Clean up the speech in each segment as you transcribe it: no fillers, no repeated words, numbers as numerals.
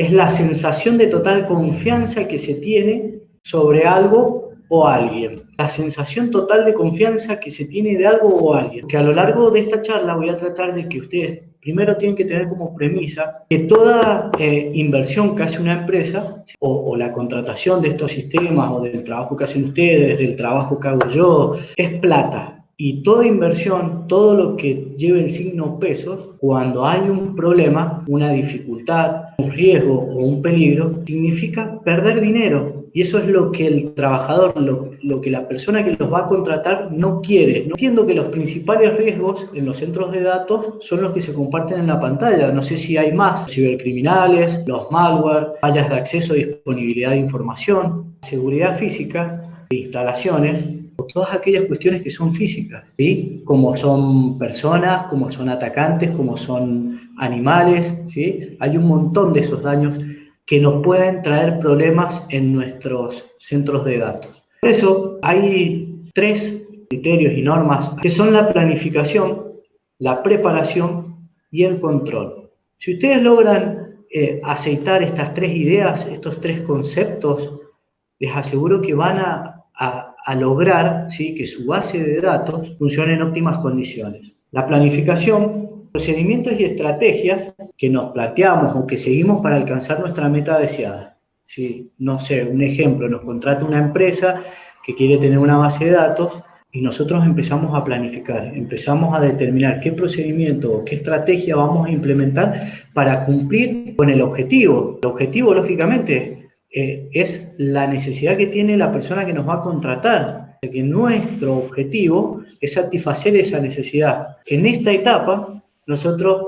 Es la sensación de total confianza que se tiene sobre algo o alguien. La sensación total de confianza que se tiene de algo o alguien. Que a lo largo de esta charla voy a tratar de que ustedes primero tienen que tener como premisa que toda inversión que hace una empresa o la contratación de estos sistemas o del trabajo que hacen ustedes, del trabajo que hago yo, es plata. Y toda inversión, todo lo que lleve el signo pesos, cuando hay un problema, una dificultad, un riesgo o un peligro, significa perder dinero. Y eso es lo que el trabajador, lo que la persona que los va a contratar no quiere. No entiendo que los principales riesgos en los centros de datos son los que se comparten en la pantalla. No sé si hay más. Cibercriminales, los malware, fallas de acceso y disponibilidad de información, seguridad física de instalaciones, o todas aquellas cuestiones que son físicas, ¿sí? Como son personas, como son atacantes, como son animales, ¿sí? Hay un montón de esos daños que nos pueden traer problemas en nuestros centros de datos. Por eso hay 3 criterios y normas que son la planificación, la preparación y el control. Si ustedes logran aceitar estas 3 ideas, estos 3 conceptos, les aseguro que van a lograr, ¿sí?, que su base de datos funcione en óptimas condiciones. La planificación, procedimientos y estrategias que nos planteamos o que seguimos para alcanzar nuestra meta deseada. ¿Sí? No sé, un ejemplo, nos contrata una empresa que quiere tener una base de datos y nosotros empezamos a planificar, empezamos a determinar qué procedimiento o qué estrategia vamos a implementar para cumplir con el objetivo. El objetivo, lógicamente, es la necesidad que tiene la persona que nos va a contratar, de que nuestro objetivo es satisfacer esa necesidad. En esta etapa, nosotros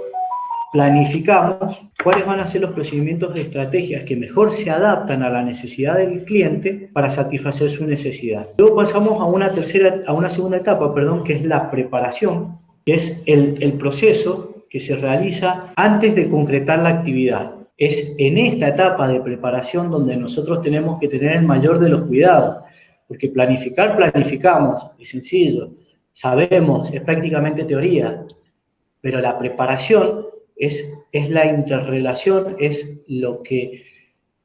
planificamos cuáles van a ser los procedimientos de estrategias que mejor se adaptan a la necesidad del cliente para satisfacer su necesidad. Luego pasamos a una segunda etapa, que es la preparación, que es el proceso que se realiza antes de concretar la actividad. Es en esta etapa de preparación donde nosotros tenemos que tener el mayor de los cuidados, porque planificamos, es sencillo, sabemos, es prácticamente teoría, pero la preparación es la interrelación, es lo que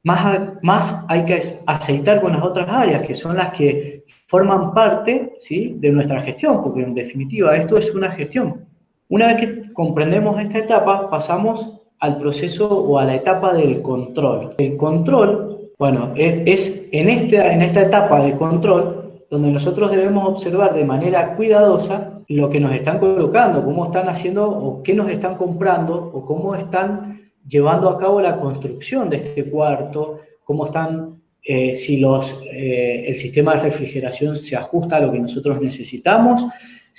más hay que aceitar con las otras áreas, que son las que forman parte, ¿sí?, de nuestra gestión, porque en definitiva esto es una gestión. Una vez que comprendemos esta etapa, pasamos al proceso o a la etapa del control. El control, bueno, es en esta etapa de control donde nosotros debemos observar de manera cuidadosa lo que nos están colocando, cómo están haciendo o qué nos están comprando o cómo están llevando a cabo la construcción de este cuarto, cómo están, si el sistema de refrigeración se ajusta a lo que nosotros necesitamos,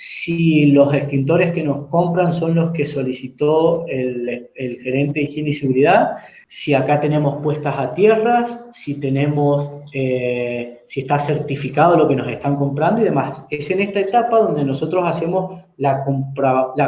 si los extintores que nos compran son los que solicitó el gerente de higiene y seguridad, si acá tenemos puestas a tierras, si está certificado lo que nos están comprando y demás. Es en esta etapa donde nosotros hacemos la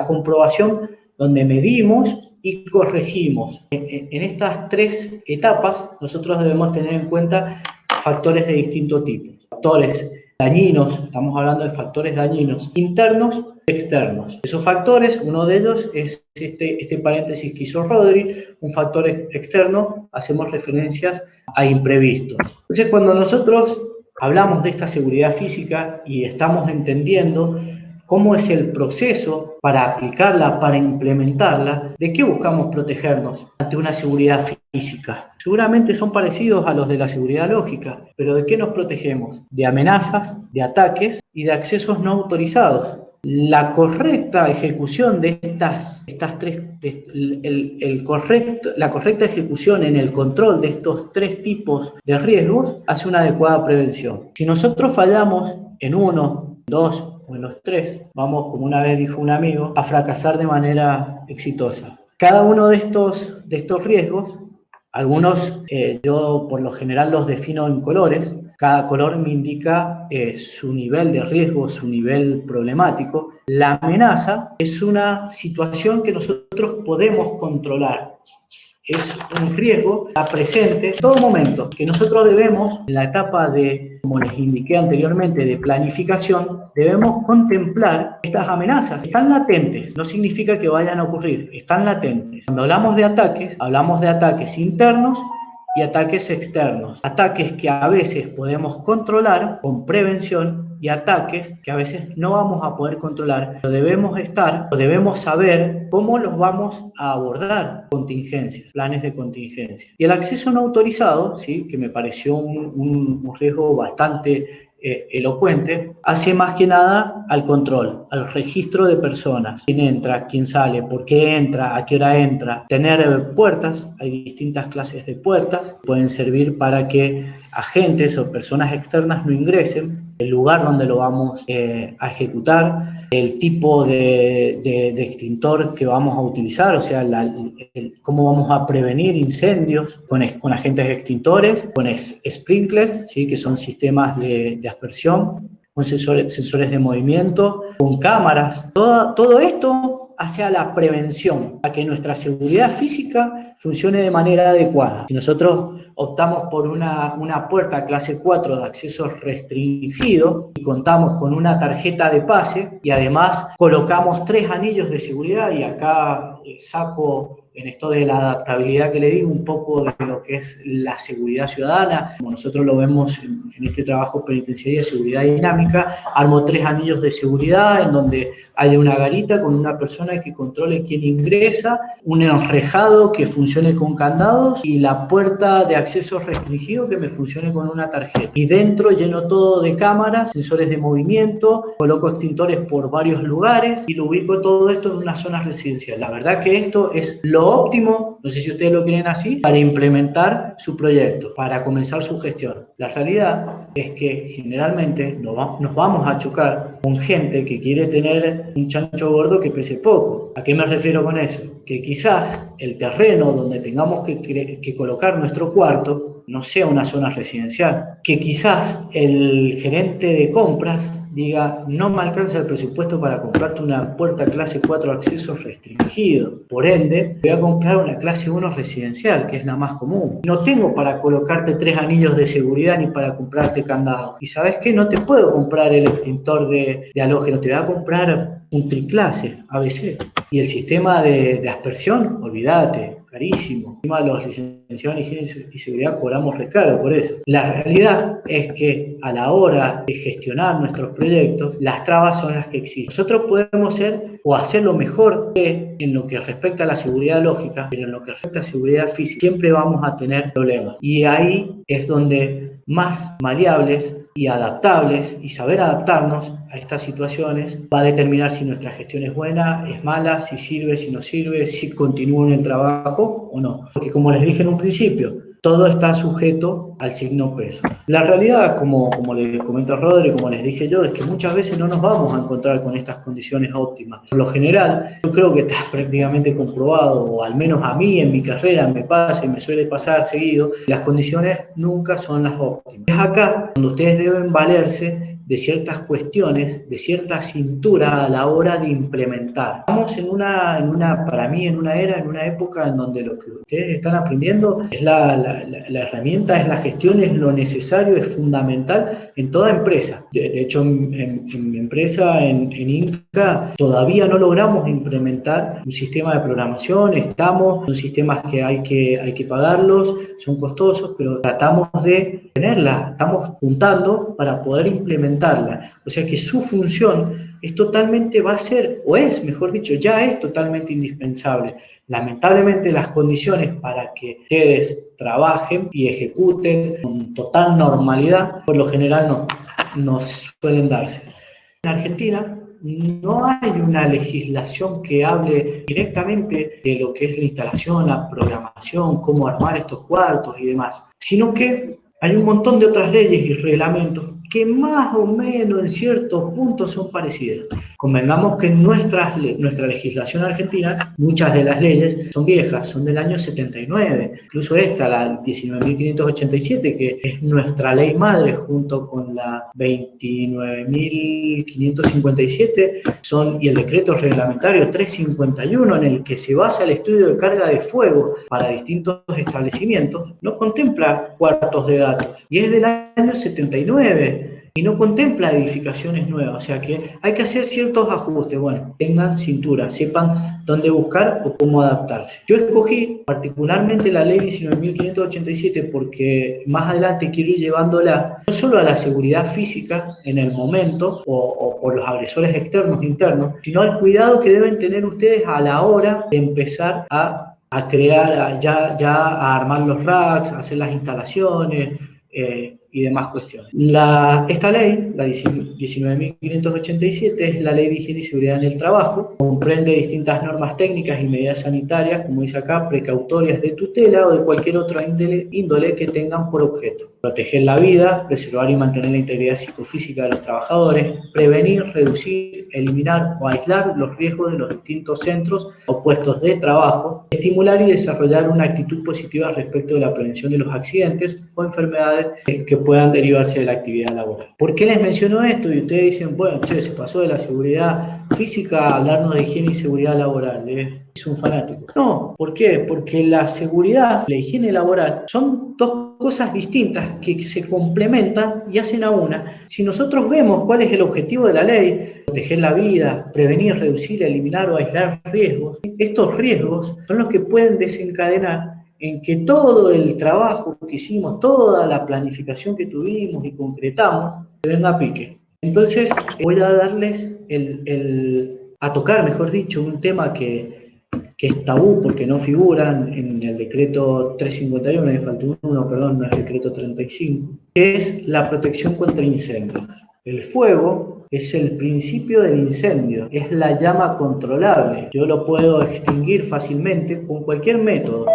comprobación, donde medimos y corregimos. En estas 3 etapas nosotros debemos tener en cuenta factores de distinto tipo. Factores dañinos, estamos hablando de factores dañinos internos y externos. Esos factores, uno de ellos es este paréntesis que hizo Rodri, un factor externo, hacemos referencias a imprevistos. Entonces, cuando nosotros hablamos de esta seguridad física y estamos entendiendo cómo es el proceso para aplicarla, para implementarla, ¿de qué buscamos protegernos ante una seguridad física? Seguramente son parecidos a los de la seguridad lógica, pero ¿de qué nos protegemos? De amenazas, de ataques y de accesos no autorizados. La correcta ejecución de estas 3, la correcta ejecución en el control de estos 3 tipos de riesgos hace una adecuada prevención. Si nosotros fallamos en 1, 2 o en los 3, vamos, como una vez dijo un amigo, a fracasar de manera exitosa. Cada uno de estos riesgos, algunos yo por lo general los defino en colores. Cada color me indica su nivel de riesgo, su nivel problemático. La amenaza es una situación que nosotros podemos controlar. es un riesgo, está presente en todo momento, que nosotros debemos, en la etapa de, como les indiqué anteriormente, de planificación, debemos contemplar estas amenazas. Están latentes, no significa que vayan a ocurrir, están latentes. Cuando hablamos de ataques internos y ataques externos. Ataques que a veces podemos controlar con prevención y ataques que a veces no vamos a poder controlar, pero debemos saber cómo los vamos a abordar. Contingencias, planes de contingencia. Y el acceso no autorizado, ¿sí?, que me pareció un riesgo bastante elocuente, hace más que nada al control, al registro de personas, quién entra, quién sale, por qué entra, a qué hora entra, tener puertas, hay distintas clases de puertas, pueden servir para que agentes o personas externas no ingresen, el lugar donde lo vamos a ejecutar, el tipo de extintor que vamos a utilizar, o sea, cómo vamos a prevenir incendios con agentes extintores, con sprinklers, ¿sí?, que son sistemas de aspersión, con sensores de movimiento, con cámaras. Todo esto hacia la prevención, a que nuestra seguridad física funcione de manera adecuada. Si nosotros optamos por una puerta clase 4 de acceso restringido y contamos con una tarjeta de pase y además colocamos 3 anillos de seguridad, y acá saco en esto de la adaptabilidad que le digo un poco de lo que es la seguridad ciudadana, como nosotros lo vemos en este trabajo penitenciario de seguridad dinámica, armo 3 anillos de seguridad en donde haya una garita con una persona que controle quién ingresa, un enrejado que funcione con candados y la puerta de acceso restringido que me funcione con una tarjeta. Y dentro lleno todo de cámaras, sensores de movimiento, coloco extintores por varios lugares y lo ubico todo esto en una zona residencial. La verdad que esto es lo óptimo, no sé si ustedes lo quieren así, para implementar su proyecto, para comenzar su gestión. La realidad es que generalmente nos vamos a chocar con gente que quiere tener un chancho gordo que pese poco. ¿A qué me refiero con eso? Que quizás el terreno donde tengamos que colocar nuestro cuarto no sea una zona residencial, que quizás el gerente de compras diga, no me alcanza el presupuesto para comprarte una puerta clase 4 acceso restringido, por ende voy a comprar una clase 1 residencial, que es la más común. No tengo para colocarte 3 anillos de seguridad ni para comprarte candados. Y ¿sabes qué? No te puedo comprar el extintor de halógeno, te voy a comprar un triclase ABC. Y el sistema de aspersión, olvídate, carísimo. Encima los licenciados en higiene y seguridad cobramos recaro por eso. La realidad es que a la hora de gestionar nuestros proyectos, las trabas son las que existen. Nosotros podemos ser o hacer lo mejor que en lo que respecta a la seguridad lógica, pero en lo que respecta a seguridad física siempre vamos a tener problemas. Y ahí es donde más maleables y adaptables y saber adaptarnos a estas situaciones va a determinar si nuestra gestión es buena, es mala, si sirve, si no sirve, si continúo en el trabajo o no. Porque como les dije en un principio, todo está sujeto al signo peso. La realidad, como les comentó Rodri, como les dije yo, es que muchas veces no nos vamos a encontrar con estas condiciones óptimas. Por lo general, yo creo que está prácticamente comprobado, o al menos a mí en mi carrera me pasa y me suele pasar seguido, las condiciones nunca son las óptimas. Es acá donde ustedes deben valerse de ciertas cuestiones, de cierta cintura a la hora de implementar. Estamos para mí, en una época en donde lo que ustedes están aprendiendo es la herramienta, es la gestión, es lo necesario, es fundamental en toda empresa. De hecho, en mi empresa, en Inca, todavía no logramos implementar un sistema de programación, son sistemas que hay que pagarlos, son costosos, pero tratamos de tenerla, estamos juntando para poder implementarla. O sea que su función es totalmente, va a ser, o es, mejor dicho, ya es totalmente indispensable. Lamentablemente las condiciones para que ustedes trabajen y ejecuten con total normalidad, por lo general no suelen darse. En Argentina no hay una legislación que hable directamente de lo que es la instalación, la programación, cómo armar estos cuartos y demás, sino que hay un montón de otras leyes y reglamentos que más o menos en ciertos puntos son parecidas. Convengamos que en nuestra legislación argentina, muchas de las leyes son viejas, son del año 79. Incluso esta, la 19.587, que es nuestra ley madre, junto con la 29.557, y el decreto reglamentario 351, en el que se basa el estudio de carga de fuego para distintos establecimientos, no contempla cuartos de datos. Y es del año 79. Y no contempla edificaciones nuevas, o sea que hay que hacer ciertos ajustes. Bueno, tengan cintura, sepan dónde buscar o cómo adaptarse. Yo escogí particularmente la ley 19.587 porque más adelante quiero ir llevándola no solo a la seguridad física en el momento o por los agresores externos e internos, sino al cuidado que deben tener ustedes a la hora de empezar a crear, a armar los racks, a hacer las instalaciones, y demás cuestiones. Esta ley, la 19.587, es la Ley de Higiene y Seguridad en el Trabajo. Comprende distintas normas técnicas y medidas sanitarias, como dice acá, precautorias de tutela o de cualquier otra índole que tengan por objeto proteger la vida, preservar y mantener la integridad psicofísica de los trabajadores, prevenir, reducir, eliminar o aislar los riesgos de los distintos centros o puestos de trabajo, estimular y desarrollar una actitud positiva respecto de la prevención de los accidentes o enfermedades que puedan derivarse de la actividad laboral. ¿Por qué les menciono esto? Y ustedes dicen, bueno, che, se pasó de la seguridad física a hablarnos de higiene y seguridad laboral. Es un fanático. No, ¿por qué? Porque la seguridad y la higiene laboral son dos cosas distintas que se complementan y hacen a una. Si nosotros vemos cuál es el objetivo de la ley, proteger la vida, prevenir, reducir, eliminar o aislar riesgos, estos riesgos son los que pueden desencadenar en que todo el trabajo que hicimos, toda la planificación que tuvimos y concretamos, se venga a pique. Entonces, voy a darles a tocar, mejor dicho, un tema que es tabú porque no figuran en el decreto 351, me faltó uno, perdón, no es el decreto 35, que es la protección contra incendios. El fuego es el principio del incendio, es la llama controlable. Yo lo puedo extinguir fácilmente con cualquier método,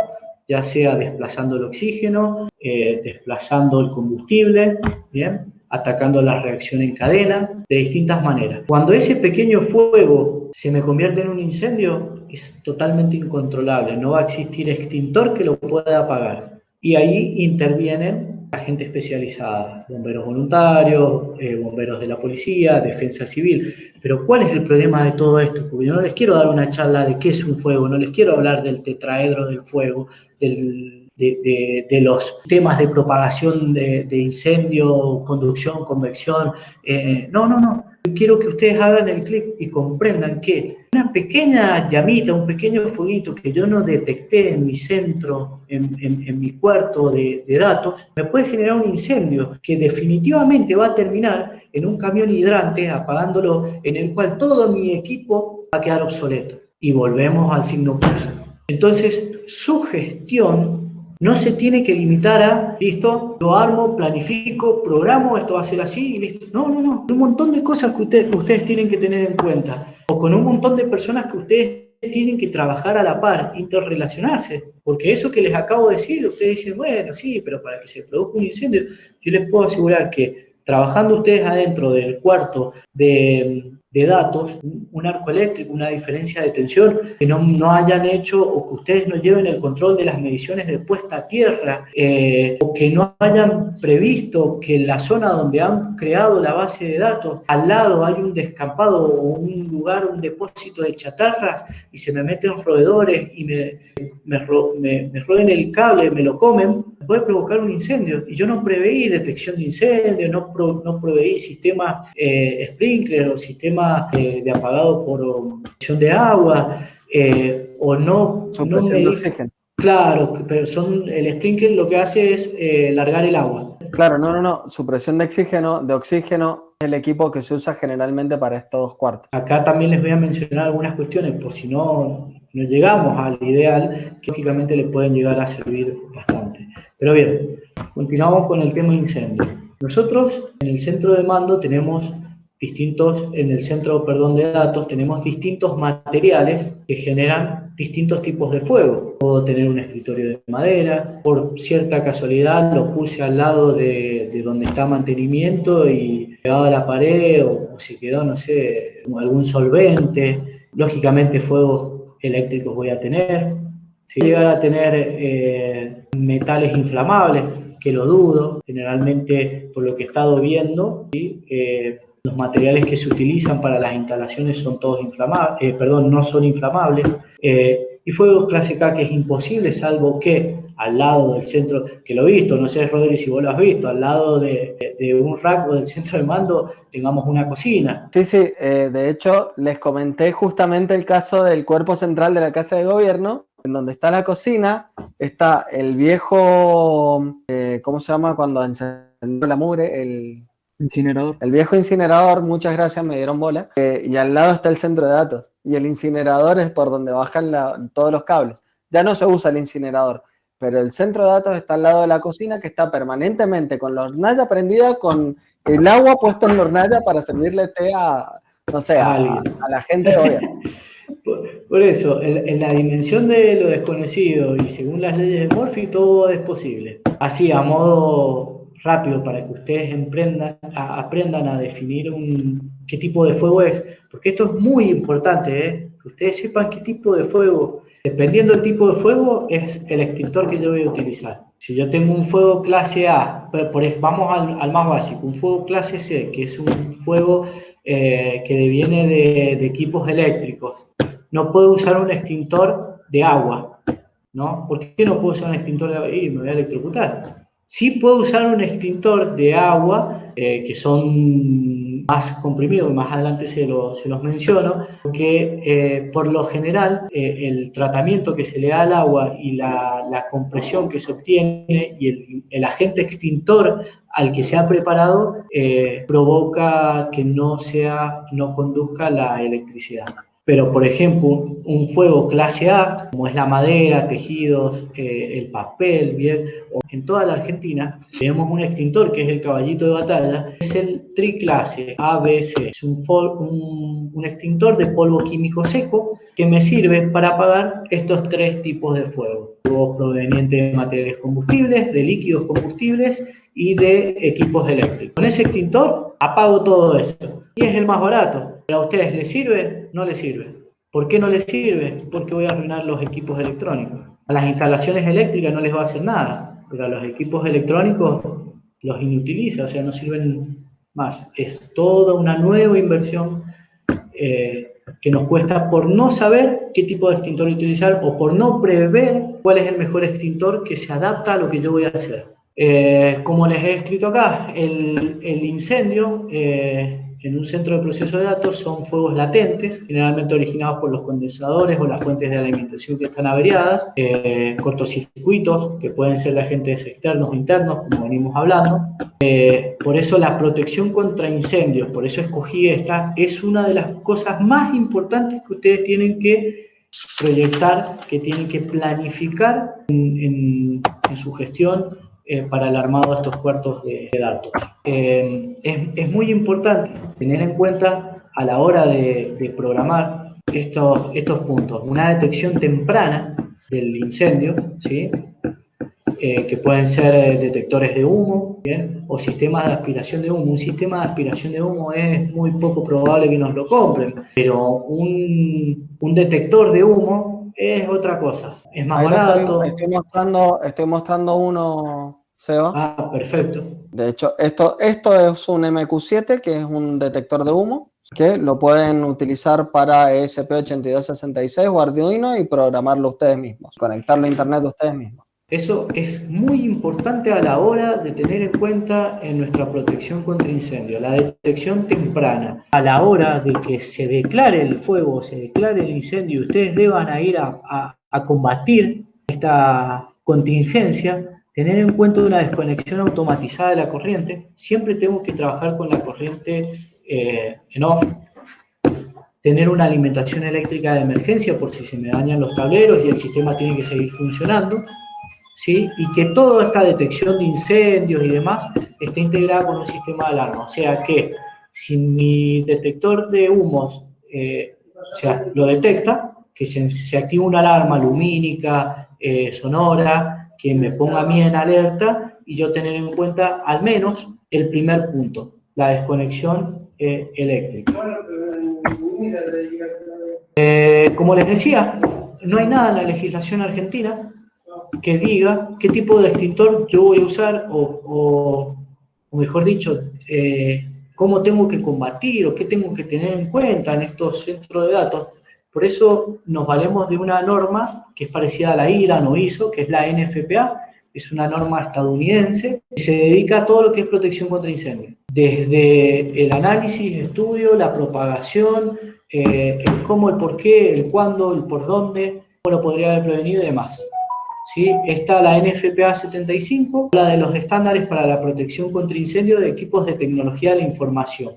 ya sea desplazando el oxígeno, desplazando el combustible, ¿bien? Atacando la reacción en cadena, de distintas maneras. Cuando ese pequeño fuego se me convierte en un incendio, es totalmente incontrolable, no va a existir extintor que lo pueda apagar. Y ahí intervienen la gente especializada, bomberos voluntarios, bomberos de la policía, defensa civil. Pero ¿cuál es el problema de todo esto? Porque yo no les quiero dar una charla de qué es un fuego, no les quiero hablar del tetraedro del fuego, de los temas de propagación de incendio, conducción, convección. No. Yo quiero que ustedes hagan el clic y comprendan que una pequeña llamita, un pequeño fueguito que yo no detecté en mi centro, en mi cuarto de datos, me puede generar un incendio que definitivamente va a terminar en un camión hidrante apagándolo, en el cual todo mi equipo va a quedar obsoleto. Y volvemos al signo plus. Entonces, su gestión no se tiene que limitar a, listo, lo armo, planifico, programo, esto va a ser así y listo. No. Un montón de cosas que ustedes tienen que tener en cuenta. O con un montón de personas que ustedes tienen que trabajar a la par, interrelacionarse. Porque eso que les acabo de decir, ustedes dicen, bueno, sí, pero para que se produzca un incendio, yo les puedo asegurar que trabajando ustedes adentro del cuarto de datos, un arco eléctrico, una diferencia de tensión, que no hayan hecho o que ustedes no lleven el control de las mediciones de puesta a tierra, o que no hayan previsto que en la zona donde han creado la base de datos, al lado hay un descampado o un lugar, un depósito de chatarras y se me meten roedores y me roben el cable, me lo comen, puede provocar un incendio. Y yo no preveí detección de incendio, no preveí sistemas sprinkler o sistemas de apagado por presión de agua, o no... Supresión de oxígeno. Claro, pero el sprinkler lo que hace es largar el agua. Claro, no. Supresión de oxígeno es el equipo que se usa generalmente para estos dos cuartos. Acá también les voy a mencionar algunas cuestiones, por si no llegamos al ideal, que lógicamente les pueden llegar a servir bastante. Pero bien, continuamos con el tema incendio. Nosotros en el centro de mando tenemos en el centro, perdón, de datos, tenemos distintos materiales que generan distintos tipos de fuego. Puedo tener un escritorio de madera, por cierta casualidad lo puse al lado de donde está mantenimiento y pegado a la pared, o se quedó, no sé, algún solvente. Lógicamente fuegos eléctricos voy a tener. Si llegar a tener metales inflamables, que lo dudo, generalmente por lo que he estado viendo, ¿sí? Los materiales que se utilizan para las instalaciones son todos inflamables, no son inflamables. Y fuegos clase K, que es imposible, salvo que al lado del centro, que lo he visto, no sé, Rodri, si vos lo has visto, al lado de un rack o del centro de mando tengamos una cocina. Sí, sí, de hecho les comenté justamente el caso del cuerpo central de la Casa de Gobierno, en donde está la cocina, está el viejo, ¿cómo se llama? Cuando encendió la mugre, el incinerador. El viejo incinerador, muchas gracias, me dieron bola. Y al lado está el centro de datos. Y el incinerador es por donde bajan todos los cables. Ya no se usa el incinerador, pero el centro de datos está al lado de la cocina, que está permanentemente con la hornalla prendida, con el agua puesta en la hornalla para servirle té a, no sé, a la gente de gobierno. Por eso, en la dimensión de lo desconocido y según las leyes de Murphy, todo es posible. Así, a modo rápido, para que ustedes aprendan a definir qué tipo de fuego es, porque esto es muy importante, que ustedes sepan qué tipo de fuego, dependiendo del tipo de fuego, es el extintor que yo voy a utilizar. Si yo tengo un fuego clase A, vamos al más básico, un fuego clase C, que es un fuego que deviene de equipos eléctricos, no puedo usar un extintor de agua, ¿no? ¿Por qué no puedo usar un extintor de agua? Y me voy a electrocutar. Sí puedo usar un extintor de agua, que son más comprimidos, más adelante se los menciono, porque por lo general el tratamiento que se le da al agua y la compresión que se obtiene y el agente extintor al que se ha preparado provoca que no conduzca la electricidad. Pero, por ejemplo, un fuego clase A, como es la madera, tejidos, el papel, bien, en toda la Argentina, tenemos un extintor que es el caballito de batalla, es el triclase ABC, es un extintor de polvo químico seco que me sirve para apagar estos tres tipos de fuego. Fuego proveniente de materiales combustibles, de líquidos combustibles y de equipos eléctricos. Con ese extintor apago todo eso. Y es el más barato. ¿Pero a ustedes les sirve? No les sirve. ¿Por qué no les sirve? Porque voy a arruinar los equipos electrónicos. A las instalaciones eléctricas no les va a hacer nada, pero a los equipos electrónicos los inutiliza, o sea, no sirven más. Es toda una nueva inversión que nos cuesta por no saber qué tipo de extintor utilizar o por no prever cuál es el mejor extintor que se adapta a lo que yo voy a hacer. Como les he escrito acá, el incendio en un centro de proceso de datos son fuegos latentes, generalmente originados por los condensadores o las fuentes de alimentación que están averiadas, cortocircuitos, que pueden ser de agentes externos o internos, como venimos hablando. Por eso la protección contra incendios, por eso escogí esta, es una de las cosas más importantes que ustedes tienen que proyectar, que tienen que planificar en su gestión para el armado de estos cuartos de datos. Es muy importante tener en cuenta a la hora de programar estos puntos. Una detección temprana del incendio, ¿sí? Que pueden ser detectores de humo, ¿bien? O sistemas de aspiración de humo. Un sistema de aspiración de humo es muy poco probable que nos lo compren, pero un detector de humo es otra cosa. Es más barato. Estoy mostrando uno, Seba. Ah, perfecto. De hecho, esto es un MQ7, que es un detector de humo, que lo pueden utilizar para ESP8266 o Arduino y programarlo ustedes mismos, conectarlo a internet ustedes mismos. Eso es muy importante a la hora de tener en cuenta en nuestra protección contra incendio, la detección temprana. A la hora de que se declare el fuego, se declare el incendio, ustedes deban a ir a combatir esta contingencia, tener en cuenta una desconexión automatizada de la corriente. Siempre tengo que trabajar con la corriente en off. Tener una alimentación eléctrica de emergencia por si se me dañan los tableros y el sistema tiene que seguir funcionando. ¿Sí? Y que toda esta detección de incendios y demás esté integrada con un sistema de alarma. O sea que Si mi detector de humos o sea, lo detecta, que se activa una alarma lumínica, sonora, que me ponga a mí en alerta y yo tener en cuenta al menos el primer punto, la desconexión eléctrica. Como les decía, no hay nada en la legislación argentina que diga qué tipo de extintor yo voy a usar o mejor dicho, cómo tengo que combatir o qué tengo que tener en cuenta en estos centros de datos. Por eso nos valemos de una norma que es parecida a la IRAN o ISO, que es la NFPA, es una norma estadounidense que se dedica a todo lo que es protección contra incendios. Desde el análisis, estudio, la propagación, el cómo, el por qué, el cuándo, el por dónde, cómo lo podría haber prevenido y demás. ¿Sí? Está la NFPA 75, la de los estándares para la protección contra incendio de equipos de tecnología de la información.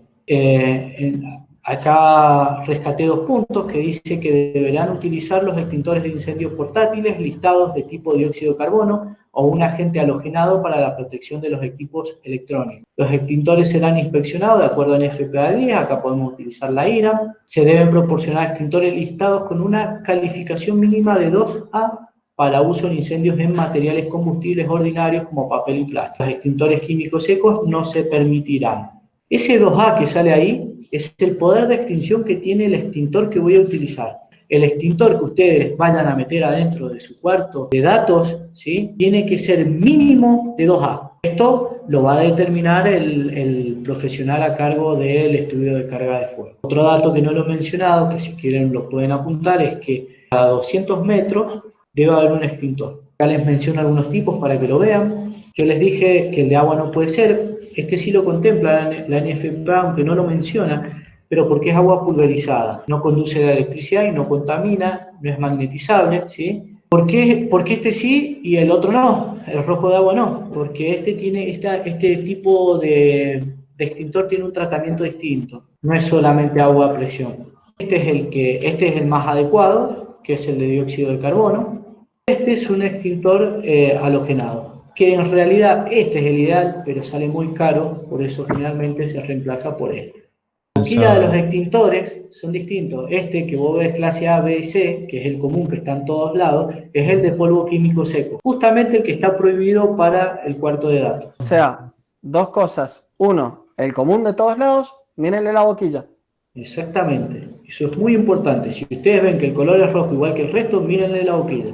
Acá rescaté 2 puntos que dice que deberán utilizar los extintores de incendios portátiles listados de tipo dióxido de carbono o un agente halogenado para la protección de los equipos electrónicos. Los extintores serán inspeccionados de acuerdo a NFPA 10, acá podemos utilizar la IRAM. Se deben proporcionar extintores listados con una calificación mínima de 2A para uso en incendios en materiales combustibles ordinarios como papel y plástico. Los extintores químicos secos no se permitirán. Ese 2A que sale ahí es el poder de extinción que tiene el extintor que voy a utilizar. El extintor que ustedes vayan a meter adentro de su cuarto de datos, ¿sí? Tiene que ser mínimo de 2A. Esto lo va a determinar el profesional a cargo del estudio de carga de fuego. Otro dato que no lo he mencionado, que si quieren lo pueden apuntar, es que a 200 metros debe haber un extintor. Acá les menciono algunos tipos para que lo vean. Yo les dije que el de agua no puede ser. Este sí lo contempla la NFPA, aunque no lo menciona, pero porque es agua pulverizada. No conduce la electricidad y no contamina, no es magnetizable, ¿sí? ¿Por qué este sí y el otro no? El rojo de agua no. Porque este tipo de extintor tiene un tratamiento distinto. No es solamente agua a presión. Este es el más adecuado, que es el de dióxido de carbono. Este es un extintor halogenado, que en realidad este es el ideal, pero sale muy caro, por eso generalmente se reemplaza por este. La boquilla de los extintores son distintos. Este que vos ves clase A, B y C, que es el común que está en todos lados, es el de polvo químico seco, justamente el que está prohibido para el cuarto de datos. O sea, 2 cosas. 1, el común de todos lados, mírenle la boquilla. Exactamente, eso es muy importante. Si ustedes ven que el color es rojo igual que el resto, mírenle la boquilla.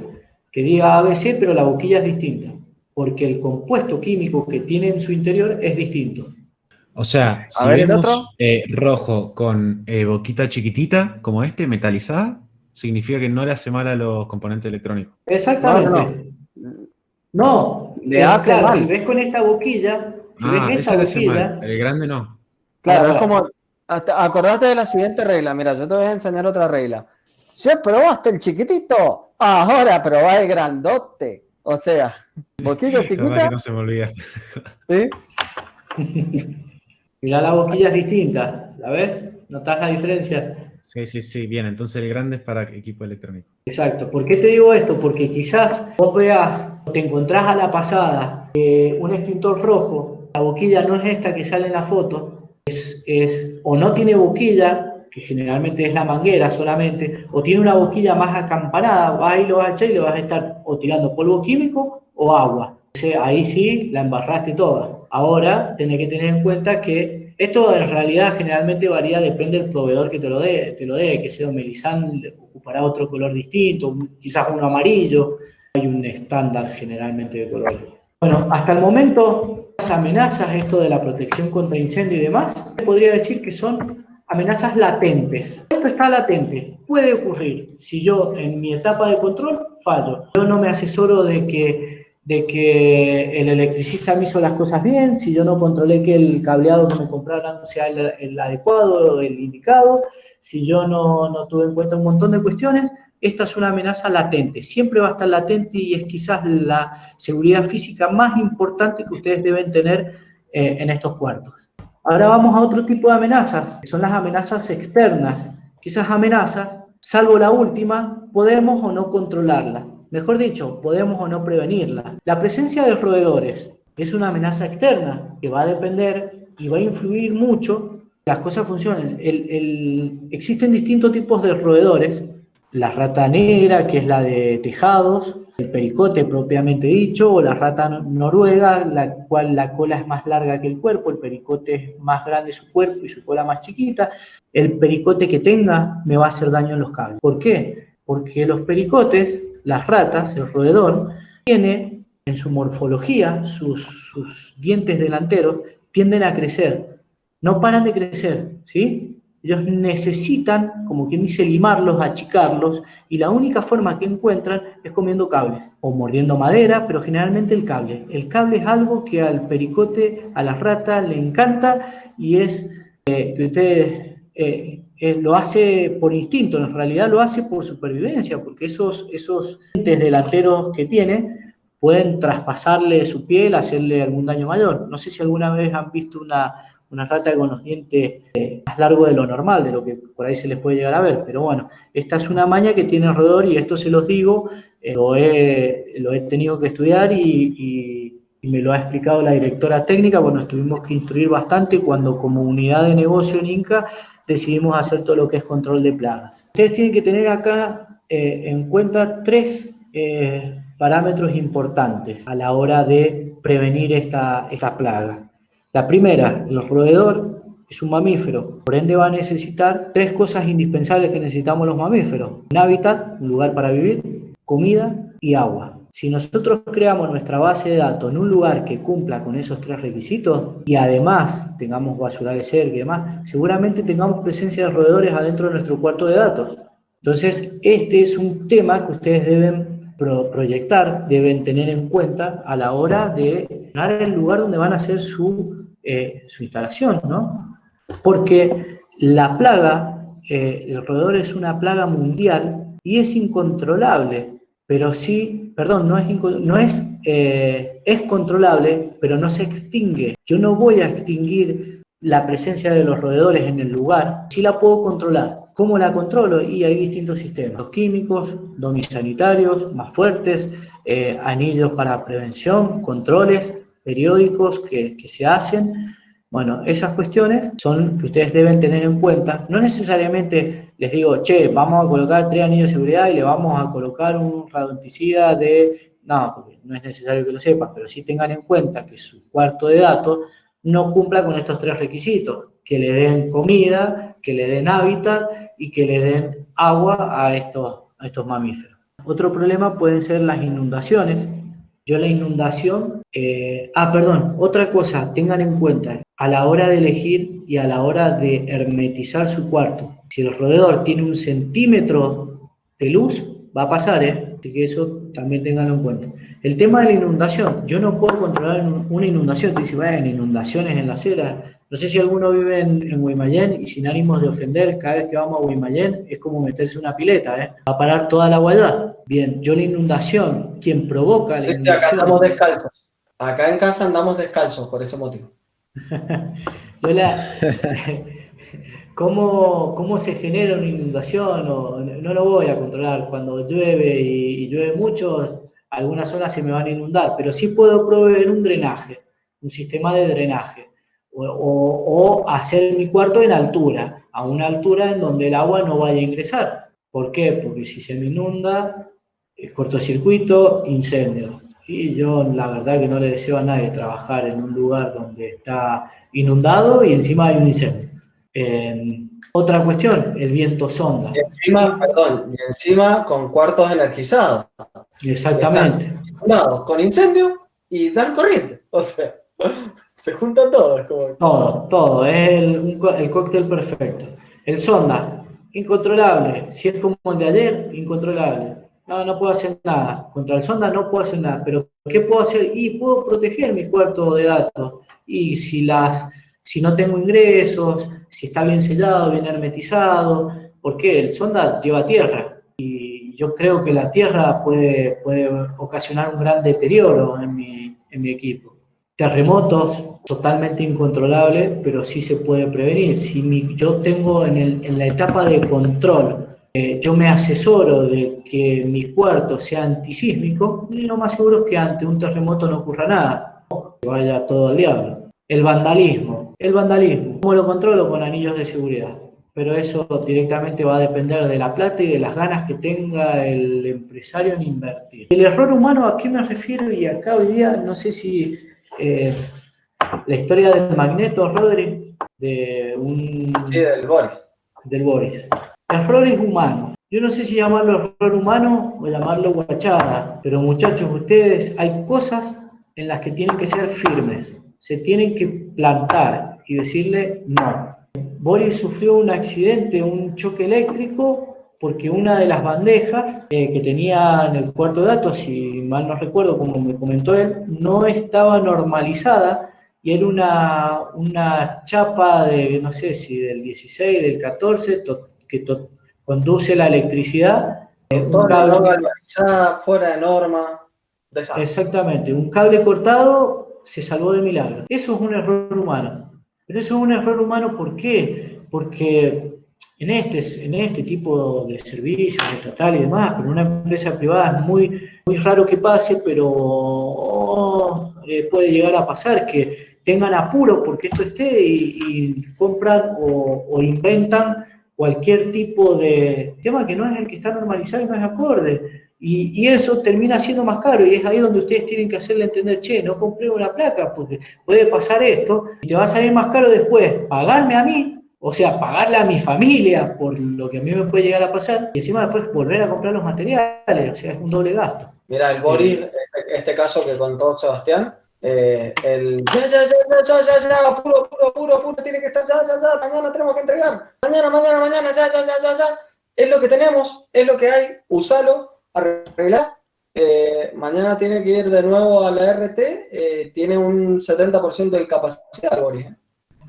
Que diga ABC, pero la boquilla es distinta, porque el compuesto químico que tiene en su interior es distinto. O sea, si vemos rojo con boquita chiquitita, como este, metalizada, significa que no le hace mal a los componentes electrónicos. Exactamente. No, le hace claro, mal. si ves con esta boquilla, esa le hace mal, el grande no. Claro, es como, acordate de la siguiente regla. Mira, yo te voy a enseñar otra regla. Si probaste el chiquitito, ahora probá el grandote. O sea, boquilla chiquita. Que no se me olvida. ¿Sí? Mirá, la boquilla es distinta, ¿la ves? ¿Notás la diferencia? Sí, bien, entonces el grande es para equipo electrónico. Exacto. ¿Por qué te digo esto? Porque quizás vos veas, te encontrás a la pasada un extintor rojo, la boquilla no es esta que sale en la foto, o no tiene boquilla, que generalmente es la manguera solamente, o tiene una boquilla más acampanada, vas y lo vas a echar y le vas a estar o tirando polvo químico o agua. Entonces, ahí sí la embarraste toda. Ahora tenés que tener en cuenta que esto en realidad generalmente varía, depende del proveedor que te lo dé, que sea un Melisán ocupará otro color distinto, quizás uno amarillo, hay un estándar generalmente de colores. Bueno, hasta el momento las amenazas, esto de la protección contra incendio y demás, podría decir que son amenazas latentes. Esto está latente, puede ocurrir si yo en mi etapa de control fallo. Yo no me asesoro de que el electricista me hizo las cosas bien, si yo no controlé que el cableado que me compraran sea el adecuado o el indicado, si yo no tuve en cuenta un montón de cuestiones, esta es una amenaza latente, siempre va a estar latente y es quizás la seguridad física más importante que ustedes deben tener en estos cuartos. Ahora vamos a otro tipo de amenazas, que son las amenazas externas, que esas amenazas, salvo la última, podemos o no controlarlas. Mejor dicho, podemos o no prevenirla. La presencia de roedores es una amenaza externa que va a depender y va a influir mucho las cosas funcionen. Existen distintos tipos de roedores. La rata negra, que es la de tejados, el pericote propiamente dicho, o la rata noruega, la cual la cola es más larga que el cuerpo, el pericote es más grande su cuerpo y su cola más chiquita. El pericote que tenga me va a hacer daño en los cables. ¿Por qué? Porque los pericotes, las ratas, el roedor, tiene en su morfología, sus dientes delanteros tienden a crecer. No paran de crecer, ¿sí? Ellos necesitan, como quien dice, limarlos, achicarlos, y la única forma que encuentran es comiendo cables o mordiendo madera, pero generalmente el cable. El cable es algo que al pericote, a la rata, le encanta y es que ustedes lo hace por instinto, en realidad lo hace por supervivencia, porque esos dientes delanteros que tiene pueden traspasarle su piel, hacerle algún daño mayor. No sé si alguna vez han visto una rata con los dientes más largos de lo normal, de lo que por ahí se les puede llegar a ver, pero bueno, esta es una maña que tiene el roedor y esto se los digo, lo he tenido que estudiar y me lo ha explicado la directora técnica. Bueno, nos tuvimos que instruir bastante cuando como unidad de negocio en Inca decidimos hacer todo lo que es control de plagas. Ustedes tienen que tener acá en cuenta tres parámetros importantes a la hora de prevenir esta plaga. La primera, el roedor es un mamífero, por ende va a necesitar tres cosas indispensables que necesitamos los mamíferos: un hábitat, un lugar para vivir, comida y agua. Si nosotros creamos nuestra base de datos en un lugar que cumpla con esos tres requisitos y además tengamos basurales cerca y demás, seguramente tengamos presencia de roedores adentro de nuestro cuarto de datos. Entonces, este es un tema que ustedes deben proyectar, deben tener en cuenta a la hora de dar el lugar donde van a hacer su instalación, ¿no? Porque la plaga, el roedor es una plaga mundial y es incontrolable, pero sí, perdón, es controlable, pero no se extingue. Yo no voy a extinguir la presencia de los roedores en el lugar, sí la puedo controlar. ¿Cómo la controlo? Y hay distintos sistemas: los químicos, domisanitarios, más fuertes, anillos para prevención, controles periódicos que se hacen. Bueno, esas cuestiones son que ustedes deben tener en cuenta. No necesariamente les digo, che, vamos a colocar 3 anillos de seguridad y le vamos a colocar un radonticida de... No, porque no es necesario que lo sepan, pero sí tengan en cuenta que su cuarto de datos no cumpla con estos 3 requisitos: que le den comida, que le den hábitat y que le den agua a estos mamíferos. Otro problema pueden ser las inundaciones. Yo la inundación... otra cosa, tengan en cuenta, a la hora de elegir y a la hora de hermetizar su cuarto, si el roedor tiene 1 centímetro de luz, va a pasar, así que eso también tenganlo en cuenta. El tema de la inundación, yo no puedo controlar una inundación. Te dice, bueno, inundaciones en la acera. No sé si alguno vive en Guaymallén y sin ánimos de ofender, cada vez que vamos a Guaymallén es como meterse una pileta, va a parar toda la guayada. Bien, yo la inundación, quien provoca la inundación... Acá andamos descalzos. Acá en casa andamos descalzos por ese motivo. ¿Cómo se genera una inundación? No lo voy a controlar. Cuando llueve y llueve mucho, algunas zonas se me van a inundar, pero sí puedo proveer un drenaje, un sistema de drenaje, o hacer mi cuarto en altura, a una altura en donde el agua no vaya a ingresar. ¿Por qué? Porque si se me inunda, cortocircuito, incendio. Y yo la verdad que no le deseo a nadie trabajar en un lugar donde está inundado y encima hay un incendio. Otra cuestión, el viento sonda. Y encima con cuartos energizados. Exactamente. Con incendio y dan corriente. O sea, se juntan todos. Todo. Es el cóctel perfecto. El sonda, incontrolable. Si es como el de ayer, incontrolable. No puedo hacer nada. Contra el sonda no puedo hacer nada. Pero ¿qué puedo hacer? Y puedo proteger mi cuarto de datos. Y si no tengo ingresos, si está bien sellado, bien hermetizado, porque el sonda lleva tierra. Y yo creo que la tierra puede ocasionar un gran deterioro en mi equipo. Terremotos, totalmente incontrolables, pero sí se puede prevenir. Si yo tengo en la etapa de control, yo me asesoro de que mi cuarto sea antisísmico, y lo más seguro es que ante un terremoto no ocurra nada, que vaya todo al diablo. El vandalismo. El vandalismo. ¿Cómo lo controlo? Con anillos de seguridad. Pero eso directamente va a depender de la plata y de las ganas que tenga el empresario en invertir. El error humano, ¿a qué me refiero? Y acá hoy día, no sé si la historia del Magneto, Rodri, Sí, del Boris. Del Boris. Errores humanos. Yo no sé si llamarlo error humano o llamarlo guachada, pero muchachos, ustedes, hay cosas en las que tienen que ser firmes, se tienen que plantar y decirle no. Boris sufrió un accidente, un choque eléctrico, porque una de las bandejas que tenía en el cuarto de datos, si mal no recuerdo, como me comentó él, no estaba normalizada y era una chapa de, no sé si del 16, del 14, que conduce la electricidad. Toda la galvanizada, fuera de norma. Desastre. Exactamente, un cable cortado se salvó de milagro. Eso es un error humano. Pero eso es un error humano, ¿por qué? Porque en este tipo de servicios, estatal y demás, pero en una empresa privada es muy raro que pase, pero puede llegar a pasar que tengan apuro porque esto esté y compran o inventan cualquier tipo de tema que no es el que está normalizado y no es acorde. Y eso termina siendo más caro y es ahí donde ustedes tienen que hacerle entender, che, no compré una placa porque puede pasar esto y te va a salir más caro después pagarme a mí, o sea, pagarle a mi familia por lo que a mí me puede llegar a pasar y encima después volver a comprar los materiales, o sea, es un doble gasto. Mira, el Boris, este caso que contó Sebastián, ya, apuro, tiene que estar ya, mañana tenemos que entregar, mañana, ya, es lo que tenemos, es lo que hay, usalo, arreglar, mañana tiene que ir de nuevo a la RT, tiene un 70% de capacidad, Boris.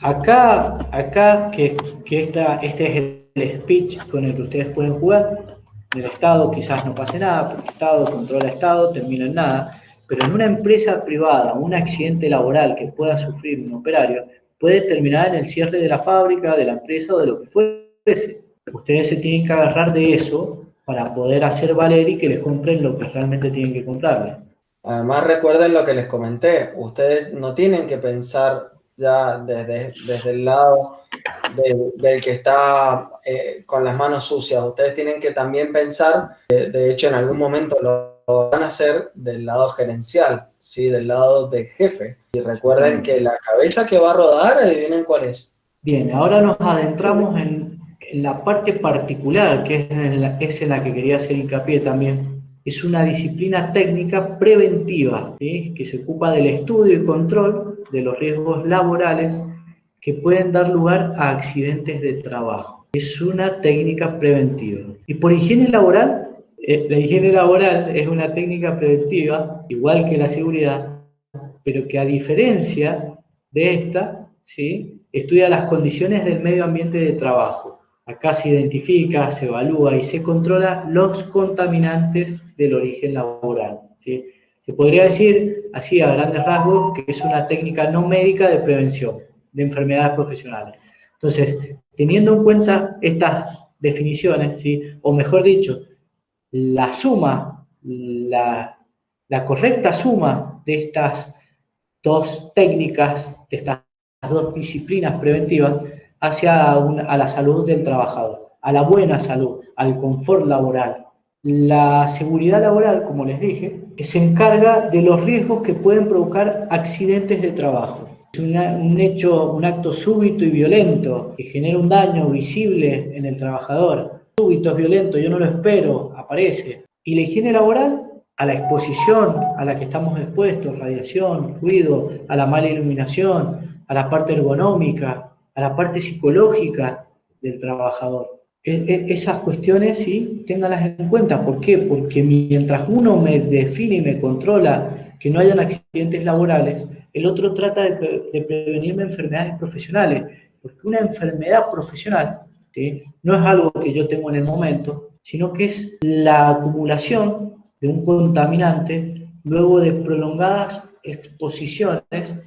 Acá que este es el speech con el que ustedes pueden jugar. En el Estado quizás no pase nada, porque el Estado controla el Estado, termina en nada, pero en una empresa privada, un accidente laboral que pueda sufrir un operario, puede terminar en el cierre de la fábrica, de la empresa o de lo que fuese. Ustedes se tienen que agarrar de eso para poder hacer valer y que les compren lo que realmente tienen que comprarles. Además, recuerden lo que les comenté, ustedes no tienen que pensar ya desde el lado del que está con las manos sucias. Ustedes tienen que también pensar, de hecho en algún momento lo van a hacer del lado gerencial, ¿sí? Del lado de jefe. Y recuerden que la cabeza que va a rodar, adivinen cuál es. Bien, ahora nos adentramos en la parte particular, que es en la que quería hacer hincapié también. Es una disciplina técnica preventiva, ¿sí? Que se ocupa del estudio y control de los riesgos laborales que pueden dar lugar a accidentes de trabajo. Es una técnica preventiva. Y por higiene laboral, la higiene laboral es una técnica preventiva, igual que la seguridad, pero que a diferencia de esta, ¿sí? Estudia las condiciones del medio ambiente de trabajo. Acá se identifica, se evalúa y se controla los contaminantes del origen laboral, ¿sí? Se podría decir, así a grandes rasgos, que es una técnica no médica de prevención de enfermedades profesionales. Entonces, teniendo en cuenta estas definiciones, ¿sí? O mejor dicho, la suma, la correcta suma de estas dos técnicas, de estas dos disciplinas preventivas, hacia a la salud del trabajador, a la buena salud, al confort laboral. La seguridad laboral, como les dije, se encarga de los riesgos que pueden provocar accidentes de trabajo. Es un acto súbito y violento que genera un daño visible en el trabajador. Súbito, es violento, yo no lo espero, aparece. Y la higiene laboral, a la exposición a la que estamos expuestos, radiación, ruido, a la mala iluminación, a la parte ergonómica, a la parte psicológica del trabajador. Esas cuestiones, sí, ténganlas en cuenta. ¿Por qué? Porque mientras uno me define y me controla que no hayan accidentes laborales, el otro trata de prevenirme enfermedades profesionales. Porque una enfermedad profesional, ¿sí? No es algo que yo tengo en el momento, sino que es la acumulación de un contaminante luego de prolongadas exposiciones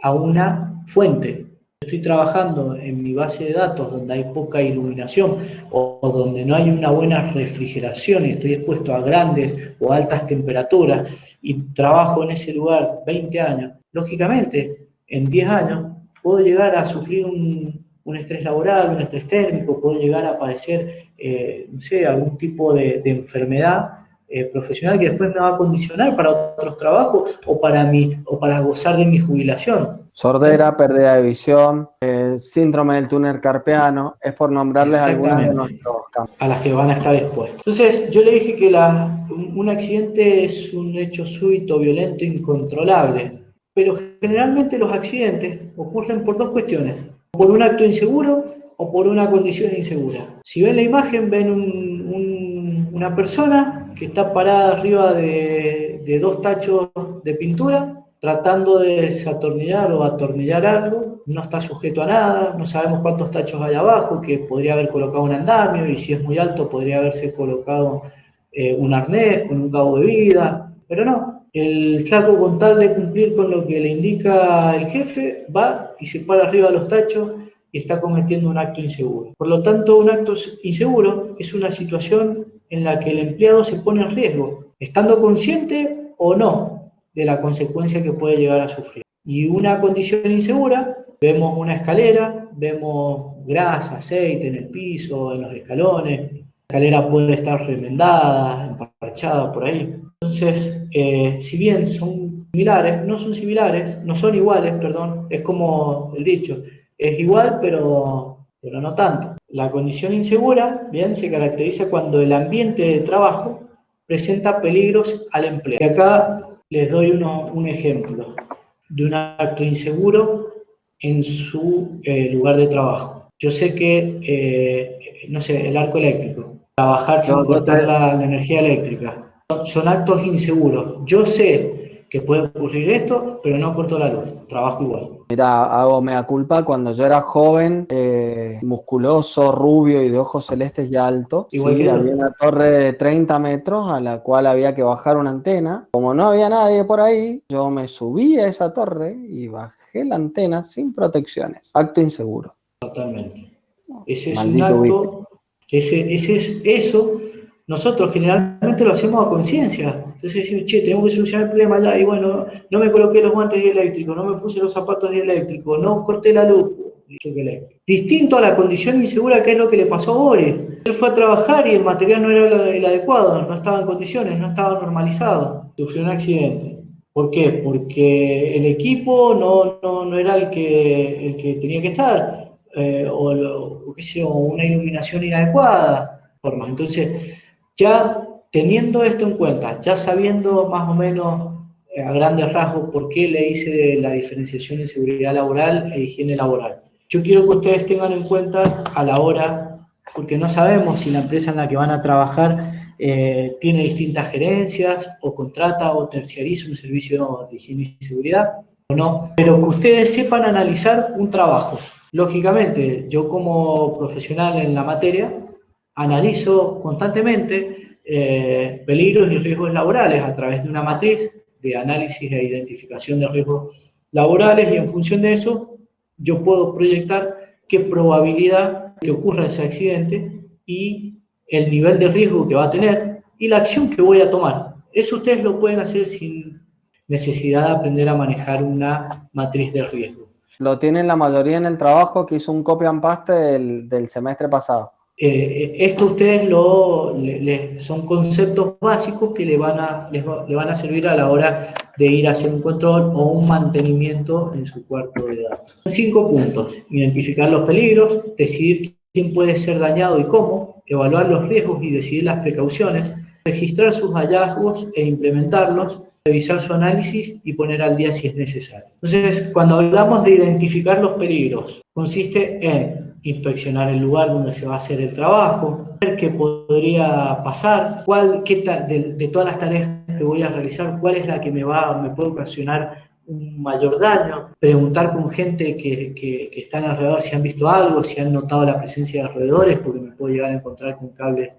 a una fuente. Estoy trabajando en mi base de datos donde hay poca iluminación o donde no hay una buena refrigeración y estoy expuesto a grandes o altas temperaturas y trabajo en ese lugar 20 años, lógicamente en 10 años, puedo llegar a sufrir un estrés laboral, un estrés térmico, puedo llegar a padecer, no sé, algún tipo de enfermedad profesional que después me va a condicionar para otros trabajos o para gozar de mi jubilación. Sordera, pérdida de visión, síndrome del túnel carpiano, es por nombrarles algunas de nuestros campos. A las que van a estar expuestos. Entonces, yo le dije que un accidente es un hecho súbito, violento, incontrolable, pero generalmente los accidentes ocurren por dos cuestiones, por un acto inseguro o por una condición insegura. Si ven la imagen, ven una persona que está parada arriba de 2 tachos de pintura, tratando de desatornillar o atornillar algo, no está sujeto a nada, no sabemos cuántos tachos hay abajo, que podría haber colocado un andamio, y si es muy alto podría haberse colocado un arnés con un cabo de vida, pero no. El flaco, con tal de cumplir con lo que le indica el jefe, va y se para arriba de los tachos y está cometiendo un acto inseguro. Por lo tanto, un acto inseguro es una situación en la que el empleado se pone en riesgo, estando consciente o no de la consecuencia que puede llegar a sufrir. Y una condición insegura, vemos una escalera, vemos grasa, aceite en el piso, en los escalones, la escalera puede estar remendada, emparchada por ahí. Entonces, si bien son similares, no son iguales, perdón, es como el dicho, es igual pero no tanto. La condición insegura, bien, se caracteriza cuando el ambiente de trabajo presenta peligros al empleado. Y acá les doy un ejemplo de un acto inseguro en su lugar de trabajo. Yo sé que, no sé, el arco eléctrico, trabajar sin cortar la energía eléctrica, son actos inseguros. Yo sé que puede ocurrir esto, pero no corto la luz, trabajo igual. Mira, hago mea culpa, cuando yo era joven, musculoso, rubio y de ojos celestes y alto, sí, había una torre de 30 metros a la cual había que bajar una antena. Como no había nadie por ahí, yo me subí a esa torre y bajé la antena sin protecciones. Acto inseguro. Totalmente. Ese es Maldito un acto, eso nosotros generalmente lo hacemos a conciencia. Entonces decimos, che, tenemos que solucionar el problema ya, y bueno, no me coloqué los guantes de eléctrico, no me puse los zapatos de eléctrico, no corté la luz. Distinto a la condición insegura, que es lo que le pasó a Boris. Él fue a trabajar y el material no era el adecuado, no estaba en condiciones, no estaba normalizado. Sufrió un accidente. ¿Por qué? Porque el equipo no era el que tenía que estar, o una iluminación inadecuada. Entonces, ya teniendo esto en cuenta, ya sabiendo más o menos a grandes rasgos por qué le hice la diferenciación en seguridad laboral e higiene laboral, yo quiero que ustedes tengan en cuenta a la hora, porque no sabemos si la empresa en la que van a trabajar tiene distintas gerencias o contrata o terciariza un servicio de higiene y seguridad o no, pero que ustedes sepan analizar un trabajo. Lógicamente, yo como profesional en la materia analizo constantemente peligros y riesgos laborales a través de una matriz de análisis e identificación de riesgos laborales, y en función de eso yo puedo proyectar qué probabilidad que ocurra ese accidente y el nivel de riesgo que va a tener y la acción que voy a tomar. Eso ustedes lo pueden hacer sin necesidad de aprender a manejar una matriz de riesgo. Lo tienen la mayoría en el trabajo, que hizo un copy and paste del semestre pasado. Esto ustedes son conceptos básicos que le van a servir a la hora de ir a hacer un control o un mantenimiento en su cuerpo de datos. Son 5 puntos: identificar los peligros, decidir quién puede ser dañado y cómo, evaluar los riesgos y decidir las precauciones, registrar sus hallazgos e implementarlos, revisar su análisis y poner al día si es necesario. Entonces, cuando hablamos de identificar los peligros, consiste en inspeccionar el lugar donde se va a hacer el trabajo, ver qué podría pasar, de todas las tareas que voy a realizar, cuál es la que me puede ocasionar un mayor daño, preguntar con gente que está en alrededor si han visto algo, si han notado la presencia de alrededores, porque me puedo llegar a encontrar con cables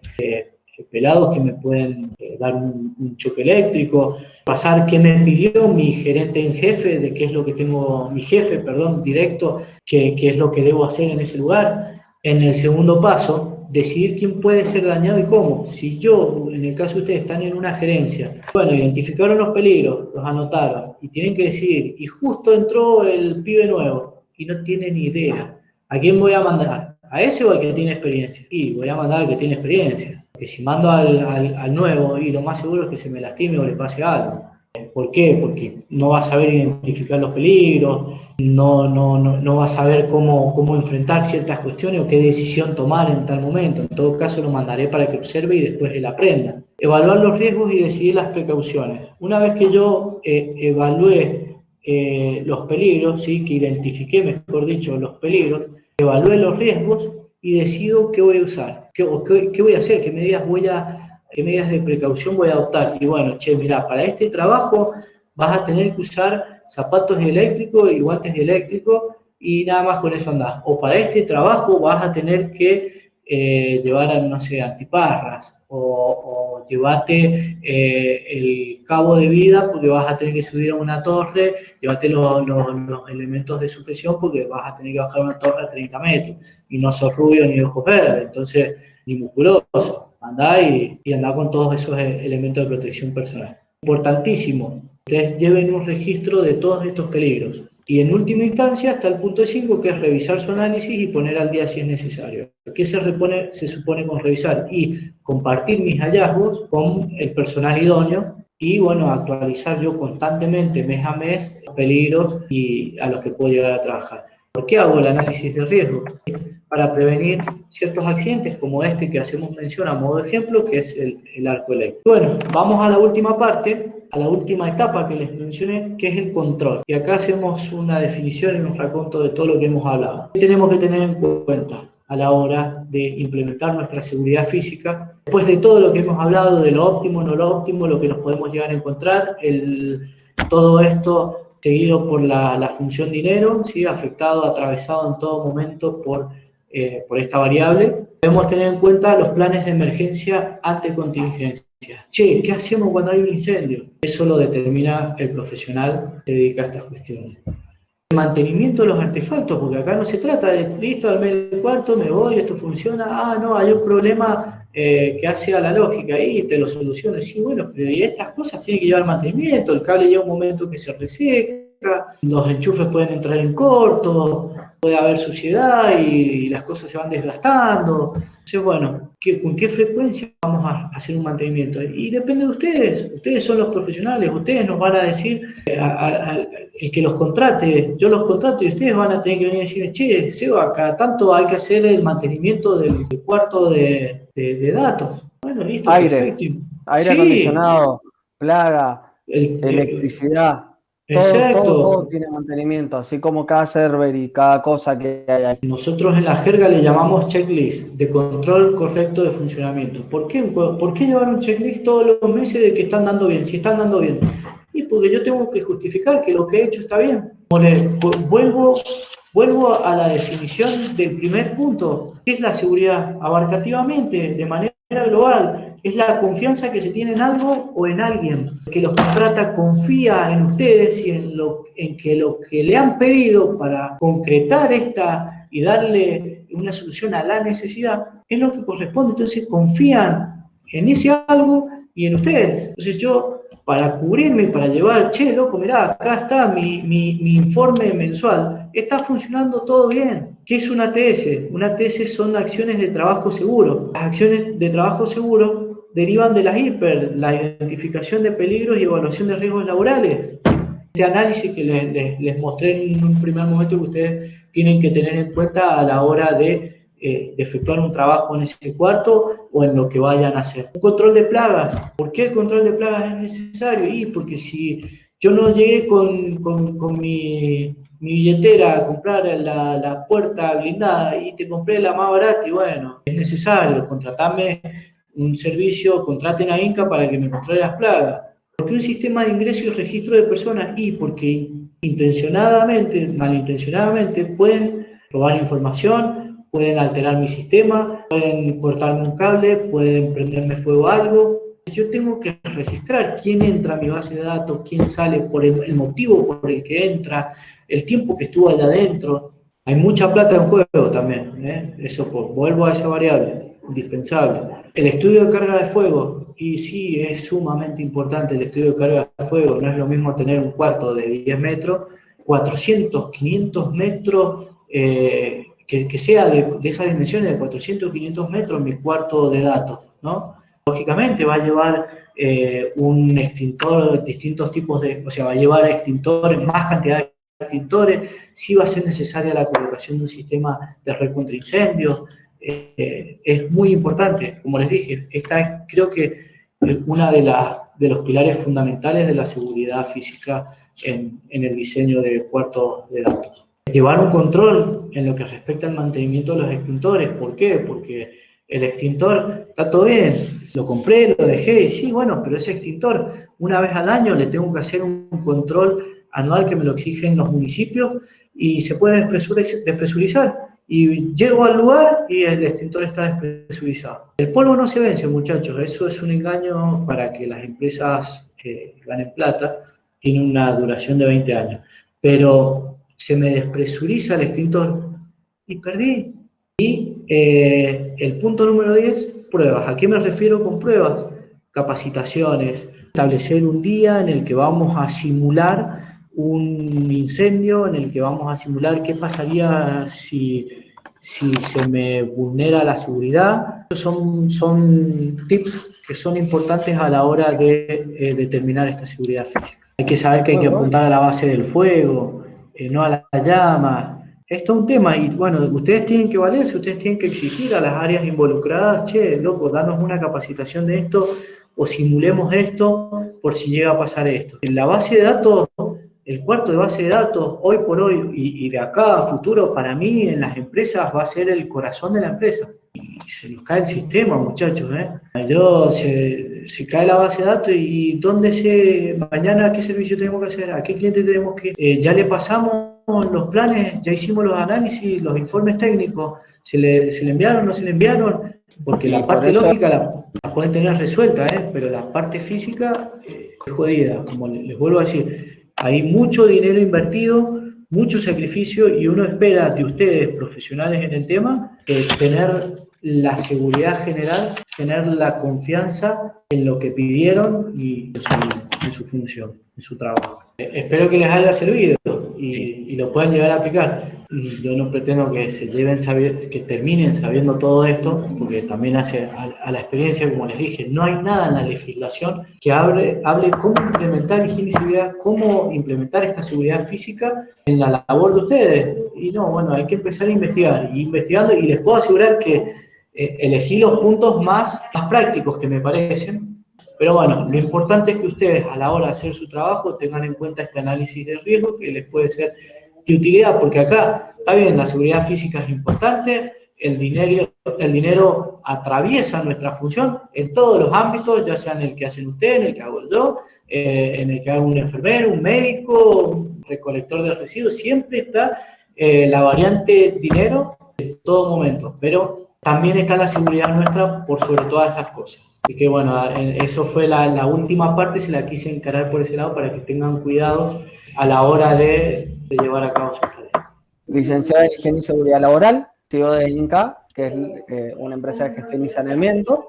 pelados que me pueden dar un choque eléctrico, pasar qué me pidió mi gerente en jefe, de qué es lo que tengo, mi jefe, perdón, directo, qué es lo que debo hacer en ese lugar. En el segundo paso, decidir quién puede ser dañado y cómo. Si yo, en el caso de ustedes, están en una gerencia, bueno, identificaron los peligros, los anotaron, y tienen que decidir, y justo entró el pibe nuevo, y no tiene ni idea, ¿a quién voy a mandar? ¿A ese o al que tiene experiencia? Y voy a mandar al que tiene experiencia, porque si mando al nuevo, y lo más seguro es que se me lastime o le pase algo. ¿Por qué? Porque no va a saber identificar los peligros, no va a saber cómo enfrentar ciertas cuestiones o qué decisión tomar en tal momento. En todo caso, lo mandaré para que observe y después él aprenda. Evaluar los riesgos y decidir las precauciones. Una vez que yo evalué los peligros, ¿sí? Que identifiqué, mejor dicho, los peligros, evalué los riesgos y decido qué voy a usar, qué voy a hacer, qué medidas de precaución voy a adoptar. Y bueno, mirá, para este trabajo vas a tener que usar zapatos eléctricos y guantes eléctricos y nada más con eso andás. O para este trabajo vas a tener que llevar, no sé, antiparras o llevate el cabo de vida porque vas a tener que subir a una torre, llevate los elementos de sujeción porque vas a tener que bajar una torre a 30 metros y no sos rubio ni de ojos verdes, entonces ni musculoso. Andá y andá con todos esos elementos de protección personal. Importantísimo, ustedes lleven un registro de todos estos peligros. Y en última instancia está el punto 5, que es revisar su análisis y poner al día si es necesario. ¿Qué se supone con revisar? Y compartir mis hallazgos con el personal idóneo y, bueno, actualizar yo constantemente, mes a mes, los peligros y a los que puedo llegar a trabajar. ¿Por qué hago el análisis de riesgo? Para prevenir ciertos accidentes como este que hacemos mención a modo de ejemplo, que es el arco eléctrico. Bueno, vamos a la última parte, a la última etapa que les mencioné, que es el control. Y acá hacemos una definición y un raconto de todo lo que hemos hablado. ¿Qué tenemos que tener en cuenta a la hora de implementar nuestra seguridad física? Después de todo lo que hemos hablado, de lo óptimo, no lo óptimo, lo que nos podemos llegar a encontrar, todo esto seguido por la función dinero, ¿sí? Afectado, atravesado en todo momento por esta variable. Debemos tener en cuenta los planes de emergencia ante contingencia. Che, ¿qué hacemos cuando hay un incendio? Eso lo determina el profesional que se dedica a estas cuestiones. El mantenimiento de los artefactos, porque acá no se trata de, listo, al medio cuarto, me voy, esto funciona, no, hay un problema que hace a la lógica, y te lo soluciona. Sí, bueno, pero y estas cosas tienen que llevar mantenimiento, el cable llega un momento que se reseca, los enchufes pueden entrar en corto, puede haber suciedad y las cosas se van desgastando. Entonces, bueno, ¿con qué frecuencia vamos a hacer un mantenimiento? Y depende de ustedes son los profesionales, ustedes nos van a decir, el que los contrate, yo los contrato y ustedes van a tener que venir a decirme, che, Seba, cada tanto hay que hacer el mantenimiento del cuarto de datos. Bueno, listo, aire sí. Acondicionado, plaga, electricidad. Todo tiene mantenimiento, así como cada server y cada cosa que hay ahí. Nosotros en la jerga le llamamos checklist de control correcto de funcionamiento. ¿Por qué llevar un checklist todos los meses de que están dando bien? Si están dando bien. Y porque yo tengo que justificar que lo que he hecho está bien. Vuelvo a la definición del primer punto, que es la seguridad abarcativamente, de manera global. Es la confianza que se tiene en algo o en alguien. El que los contrata confía en ustedes y en que lo que le han pedido para concretar y darle una solución a la necesidad es lo que corresponde. Entonces confían en ese algo y en ustedes. Entonces yo, para cubrirme, para llevar, che, loco, mirá, acá está mi informe mensual, está funcionando todo bien. ¿Qué es una ATS? Una ATS son acciones de trabajo seguro. Las acciones de trabajo seguro derivan de las IPER, la identificación de peligros y evaluación de riesgos laborales. Este análisis que les mostré en un primer momento que ustedes tienen que tener en cuenta a la hora de efectuar un trabajo en ese cuarto o en lo que vayan a hacer. Un control de plagas. ¿Por qué el control de plagas es necesario? Y porque si yo no llegué con mi billetera a comprar la puerta blindada y te compré la más barata, y bueno, es necesario contratarme un servicio, contraten a Inca para que me controle las plagas. ¿Por qué un sistema de ingreso y registro de personas? Y porque malintencionadamente, pueden robar información, pueden alterar mi sistema, pueden cortarme un cable, pueden prenderme fuego a algo. Yo tengo que registrar quién entra a mi base de datos, quién sale, por el motivo por el que entra, el tiempo que estuvo allá adentro. Hay mucha plata en juego también, ¿eh? Eso, vuelvo a esa variable. indispensable. El estudio de carga de fuego, y sí, es sumamente importante el estudio de carga de fuego. No es lo mismo tener un cuarto de 10 metros, 400, 500 metros, que sea de esas dimensiones, de 400, 500 metros, mi cuarto de datos, ¿no? Lógicamente va a llevar un extintor, distintos tipos de, o sea, va a llevar extintores, más cantidad de extintores, sí va a ser necesaria la colocación de un sistema de red contra incendios. Es muy importante, como les dije, esta es, creo que es una de los pilares fundamentales de la seguridad física en el diseño de puertos de datos. Llevar un control en lo que respecta al mantenimiento de los extintores. ¿Por qué? Porque el extintor, está todo bien, lo compré, lo dejé, y sí, bueno, pero ese extintor, una vez al año le tengo que hacer un control anual que me lo exigen los municipios y se puede despresurizar. Y llego al lugar y el extintor está despresurizado. El polvo no se vence, muchachos, eso es un engaño para que las empresas ganen plata, tiene una duración de 20 años. Pero se me despresuriza el extintor y perdí. Y el punto número 10, pruebas. ¿A qué me refiero con pruebas? Capacitaciones, establecer un día en el que vamos a simular un incendio, en el que vamos a simular qué pasaría si se me vulnera la seguridad. Son tips que son importantes a la hora de determinar esta seguridad física. Hay que saber que hay que apuntar a la base del fuego, no a la llama. Esto es un tema, y bueno, ustedes tienen que valerse, ustedes tienen que exigir a las áreas involucradas, che, loco, danos una capacitación de esto, o simulemos esto por si llega a pasar esto. En la base de datos, el cuarto de base de datos, hoy por hoy, y de acá a futuro, para mí, en las empresas, va a ser el corazón de la empresa. Y se nos cae el sistema, muchachos, se cae la base de datos y ¿dónde mañana qué servicio tenemos que hacer? ¿A qué cliente tenemos que...? Ya le pasamos los planes, ya hicimos los análisis, los informes técnicos, ¿se le enviaron o no se le enviaron? Porque la parte lógica la pueden tener resuelta, pero la parte física es jodida, como les vuelvo a decir. Hay mucho dinero invertido, mucho sacrificio, y uno espera de ustedes, profesionales en el tema, tener la seguridad general, tener la confianza en lo que pidieron y en su función, en su trabajo. Espero que les haya servido y lo puedan llegar a aplicar. Y yo no pretendo que que terminen sabiendo todo esto, porque también hace a la experiencia, como les dije, no hay nada en la legislación que hable cómo implementar higiene y seguridad, cómo implementar esta seguridad física en la labor de ustedes. Y no, bueno, hay que empezar a investigar, y investigando, y les puedo asegurar que elegí los puntos más prácticos que me parecen. Pero bueno, lo importante es que ustedes a la hora de hacer su trabajo tengan en cuenta este análisis de riesgo que les puede ser de utilidad, porque acá, está bien, la seguridad física es importante, el dinero atraviesa nuestra función en todos los ámbitos, ya sea en el que hacen ustedes, en el que hago yo, en el que hago un enfermero, un médico, un recolector de residuos, siempre está la variante dinero en todo momento, pero también está la seguridad nuestra por sobre todas las cosas. Así que bueno, eso fue la última parte, se la quise encarar por ese lado para que tengan cuidado a la hora de llevar a cabo sus tareas. Licenciada en Higiene y Seguridad Laboral, CEO de INCA, que es una empresa de gestión y saneamiento,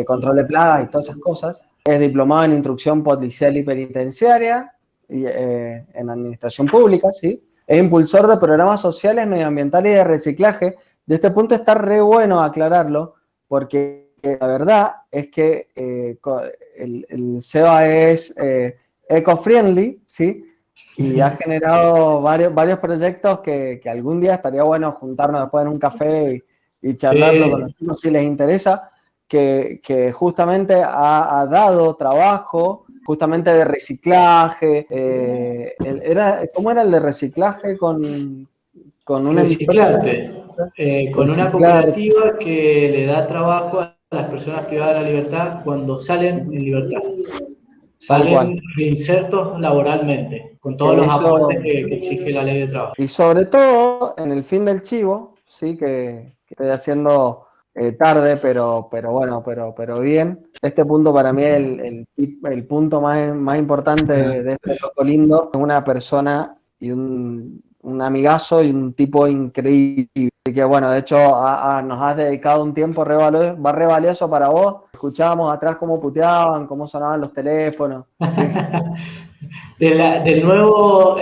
control de plagas y todas esas cosas. Es diplomado en instrucción policial y penitenciaria, y, en administración pública, ¿sí? Es impulsor de programas sociales, medioambientales y de reciclaje. De este punto está re bueno aclararlo, porque la verdad es que el SEBA es eco-friendly, ¿sí? Y ha generado varios proyectos que algún día estaría bueno juntarnos después en un café y charlarlo con los chicos si les interesa, que justamente ha dado trabajo justamente de reciclaje. ¿Cómo era el de reciclaje con una reciclarte, con una cooperativa que le da trabajo a las personas privadas de la libertad cuando salen en libertad? Salen reinsertos laboralmente, con todos los aportes que exige la ley de trabajo. Y sobre todo, en el fin del chivo, sí, que estoy haciendo tarde, pero bueno, pero bien. Este punto para mí es el punto más importante de este loco lindo. Es una persona y un un amigazo y un tipo increíble. Así que bueno, de hecho nos has dedicado un tiempo re valioso para vos. Escuchábamos atrás cómo puteaban, cómo sonaban los teléfonos. Sí. El nuevo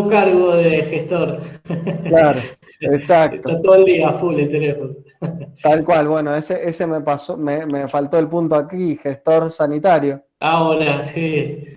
cargo de gestor. Claro, exacto. Está todo el día full el teléfono. Tal cual, bueno, ese me pasó, me faltó el punto aquí, gestor sanitario. Ahora, sí.